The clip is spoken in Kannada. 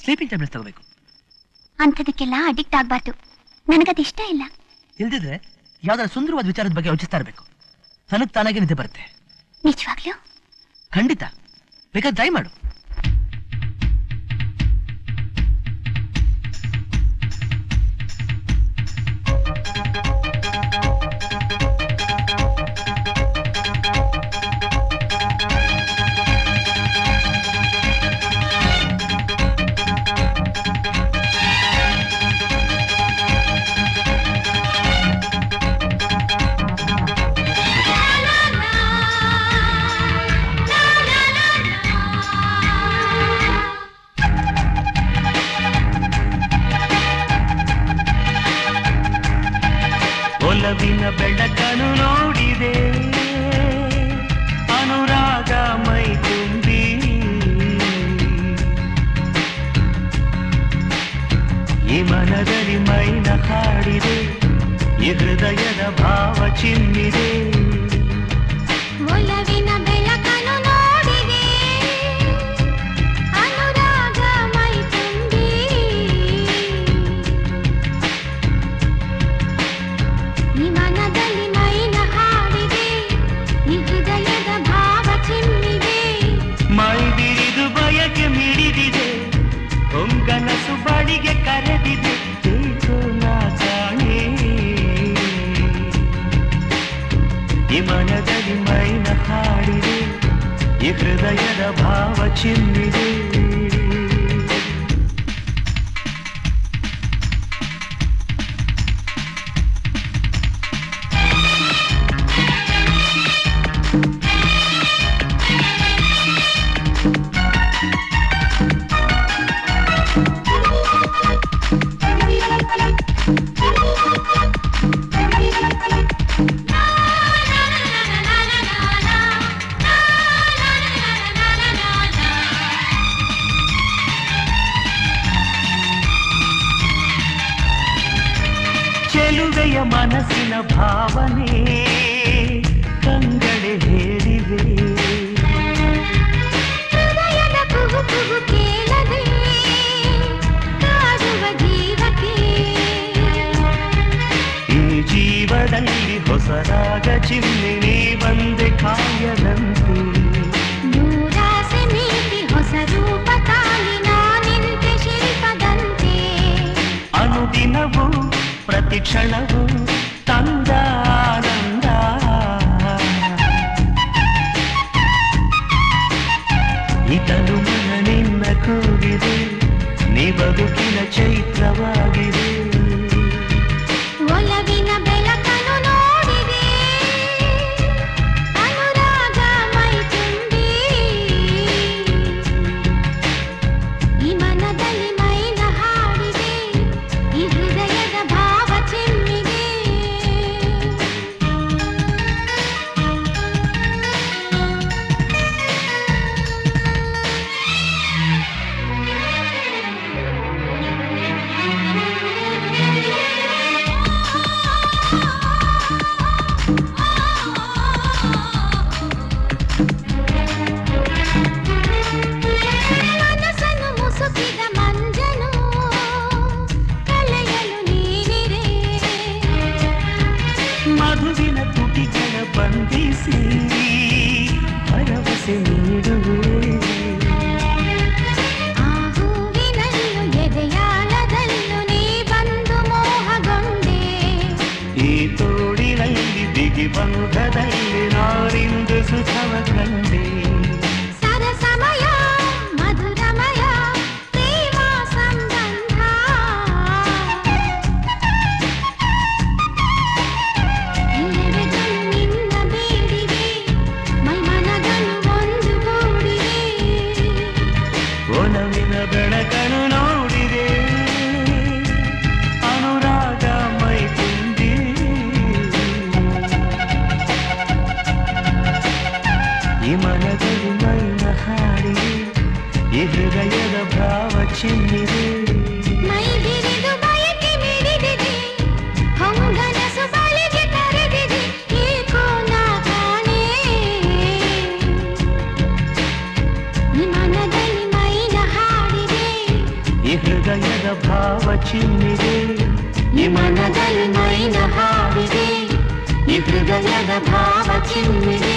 ಸ್ಲೀಪಿಂಗ್ ಟ್ಯಾಬ್ಲೆಟ್ಸ್ ತಗೋಬೇಕು. ಅಂಥದಕ್ಕೆಲ್ಲ ಅಡಿಕ್ಟ್ ಆಗ್ಬಾರ್ದು. ನನಗದು ಇಷ್ಟ ಇಲ್ಲ. ಇಲ್ದಿದ್ರೆ ಯಾವ್ದಾರ ಸುಂದರವಾದ ವಿಚಾರದ ಬಗ್ಗೆ ಯೋಚಿಸ್ತಾ ಇರಬೇಕು. ತನಗ್ ತಾನಾಗೆ ನಿದ್ದೆ ಬರುತ್ತೆ. ನಿಜವಾಗ್ಲೂ? ಖಂಡಿತ. ಬೇಕಾದ್ರೆ ಟ್ರೈ ಮಾಡು. ಒಲವಿನ ಬೆಳಕನ್ನು ನೋಡಿದೆ, ಅನುರಾಗ ಮೈ ತುಂಬಿ, ಈ ಮನದಲ್ಲಿ ಮೈನ ಹಾಡಿದೆ, ಈ ಹೃದಯದ ಭಾವ ಚಿಮ್ಮಿದೆ. ಒಲವಿನ ಬೆಳಕನ್ನು ನೋಡಿದೆ, ಅನುರಾಗ ಮೈ ತುಂಬಿ, ಈ ಮನದಲ್ಲಿ ಮೈನ ಹಾಡಿದೆ, ಈ ಹೃದಯದ ಭಾವ ಚಿಮ್ಮಿದೆ. ಮೈ ಬಿರಿದು ಬಯಕೆ ಮಿಡಿದಿದೆ, ಹೊಂಗನಸು ಬಳಿಗೆ ಕರೆದಿದೆ, ಏಕೋ ನಾ ಕಾಣೆ, ಈ ಮನದಲ್ಲಿ ಮೈನ ಹಾಡಿದೆ, ಈ ಹೃದಯದ ಭಾವ ಚಿಮ್ಮಿದೆ. ಚೆಲುವೆಯ ಮನಸ್ಸಿನ ಭಾವನೆ ಕಂಗಡೆ ಹೇಳಿವೆ, ಹೃದಯದ ಕುಹು ಕುಹು ಕೇಳದೆ ಕಾಡುವ ಜೀವಕ್ಕೆ, ಈ ಜೀವದಲ್ಲಿ ಹೊಸರಾಗ ಚಿಮ್ಮಿನಿ ಬಂದೆ ಕಾಯದಂತೆ, ನೂರಾಸೆ ಮೀರಿ ಹೊಸ ರೂಪ ತಾಳಿ ನಾನಿಂತೆ ಶಿಲ್ಪದಂತೆ, ಅನುದಿನವೂ ಪ್ರತಿ ಕ್ಷಣವೂ ತಂದ ಆನಂದ, ಇತನು ಮನ ನಿನ್ನ ಕೂಗಿದೆ, ನೀ ಬದುಕಿನ ಚೈತ್ರವಾಗಿದೆ. ಒಲವಿನ ಬೆಳಕನ್ನು ನೋಡಿದೆ, ಅನುರಾಗ ಮೈ ತುಂಬಿ, ಈ ಮನದಲ್ಲಿ ಮೈನ ಹಾಡಿದೆ, ಈ ಹೃದಯದ ಭಾವ ಚಿಮ್ಮಿದೆ. ಮನಸ್ಸನ್ನು ಮುಸುಕಿದ ಮಂಜನು ಕಳೆಯಲು ನೀನಿರೆ, ಮಧುವಿನ ತುಟಿಗಳ ಬಂಧಿಸಿ ಭರವಸೆ ನೀಡುವೆ, ಆ ಹೂವಿನಲ್ಲೂ ಎದೆಯಾಳದಲ್ಲೂ ನೀ ಬಂದು ಮೋಹಗೊಂಡೆ, ಈ ತೋಡಿನಲ್ಲಿ ಬಿಗಿ ಬಂಧದಲ್ಲಿ ನಾರಿಂದು ಸುಖವ ಕಂಡೆ. ಸರಸಮಯ ಮಧುರಮಯ ಪ್ರೇಮ ಸಂಬಂಧ, ಇಲ್ಲವೆಗಳು ನಿನ್ನ ಬೇಡಿವೆ, ಮೈ ಮನಗಳು ಒಂದುಗೂಡಿವೆ, ಒಲವಿನ ಬೆಳಕನ್ನು ನೋಡಿದೆ, ಅನುರಾಗ ಮೈ ತುಂಬಿ, ಈ ಮನದಲ್ಲಿ ಮೈನ ಹಾಡಿದೆ, ಈ ಹೃದಯದ ಭಾವ ಚಿಮ್ಮಿದೆ. ಮೈ ಬಿರಿದು ಬಯಕೆ ಮಿಡಿದಿದೆ, ಹೊಂಗನಸು ಬಳಿಗೆ ಕರೆದಿದೆ, ಏಕೋ ನಾ ಕಾಣೆ, ಈ ಮನದಲ್ಲಿ ಮೈನ ಹಾಡಿದೆ, ಈ ಹೃದಯದ ಭಾವ ಚಿಮ್ಮಿದೆ ಈ ಮನದಲ್ಲಿ ಮೈನ ಹಾಡಿದೆ ಈ ಹೃದಯದ ಭಾವ ಚಿಮ್ಮಿದೆ